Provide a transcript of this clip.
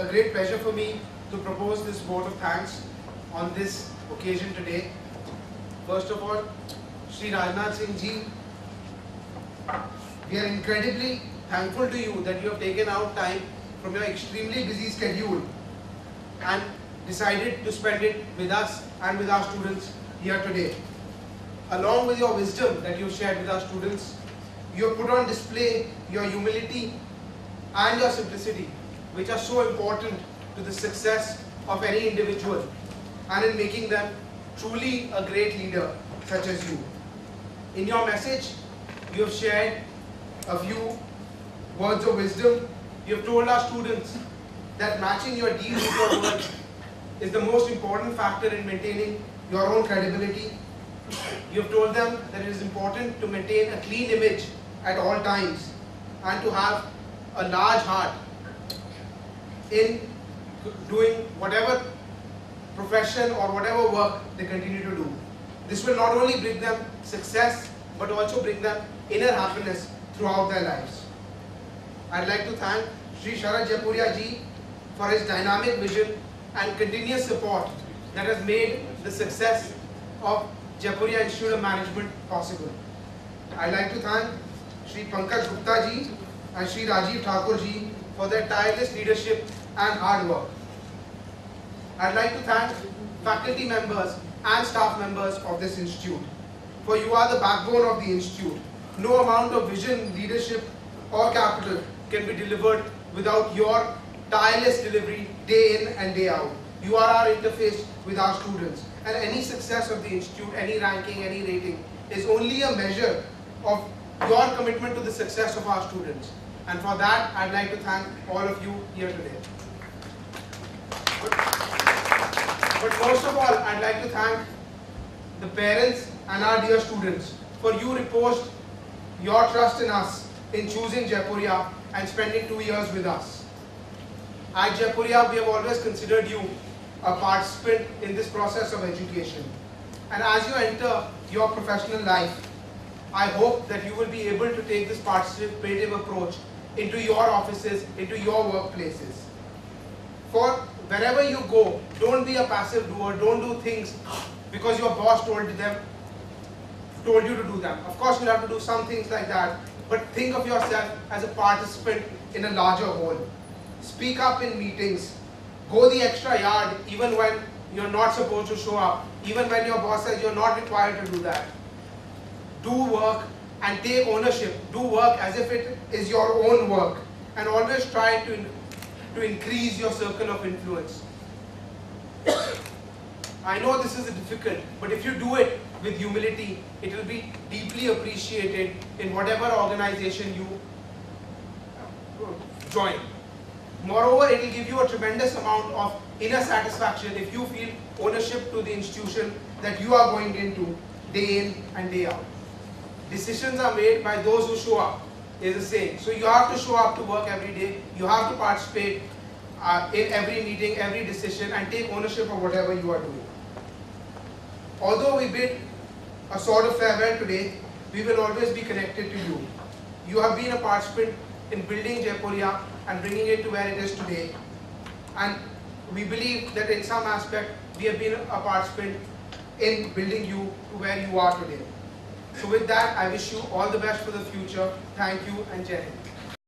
great pleasure for me to propose this vote of thanks on this occasion today. First of all, Shri Rajnath Singh Ji, we are incredibly thankful to you that you have taken out time from your extremely busy schedule and decided to spend it with us and with our students here today. Along with your wisdom that you have shared with our students, you have put on display your humility and your simplicity, which are so important to the success of any individual and in making them truly a great leader such as you. In your message, you have shared a few words of wisdom. You have told our students that matching your deeds with your words is the most important factor in maintaining your own credibility. You have told them that it is important to maintain a clean image at all times and to have a large heart in doing whatever profession or whatever work they continue to do. This will not only bring them success but also bring them inner happiness throughout their lives. I'd like to thank Shri Sharad Jaipuria Ji for his dynamic vision and continuous support that has made the success of Jaipuria Institute of Management possible. I'd like to thank Shri Pankaj Gupta Ji and Shri Rajiv Thakur Ji for their tireless leadership and hard work. I'd like to thank faculty members and staff members of this institute, for you are the backbone of the institute. No amount of vision, leadership or capital can be delivered without your tireless delivery day in and day out. You are our interface with our students, and any success of the institute, any ranking, any rating is only a measure of your commitment to the success of our students. And for that, I'd like to thank all of you here today. But most of all, I'd like to thank the parents and our dear students, for you reposed your trust in us in choosing Jaipuria and spending 2 years with us. At Jaipuria, we have always considered you a participant in this process of education. And as you enter your professional life, I hope that you will be able to take this participative approach into your offices, into your workplaces. For wherever you go, don't be a passive doer, don't do things because your boss told you to do them. Of course, you have to do some things like that, but think of yourself as a participant in a larger whole. Speak up in meetings, go the extra yard even when you're not supposed to show up, even when your boss says you're not required to do that. Do work and take ownership. Do work as if it is your own work, and always try to increase your circle of influence. I know this is difficult, but if you do it with humility, it will be deeply appreciated in whatever organization you join. Moreover, it will give you a tremendous amount of inner satisfaction if you feel ownership to the institution that you are going into day in and day out. Decisions are made by those who show up, is the saying. So you have to show up to work every day, you have to participate in every meeting, every decision, and take ownership of whatever you are doing. Although we bid a sort of farewell today, we will always be connected to you. You have been a participant in building Jaipuria and bringing it to where it is today. And we believe that in some aspect, we have been a participant in building you to where you are today. So with that, I wish you all the best for the future. Thank you and Jai Hind.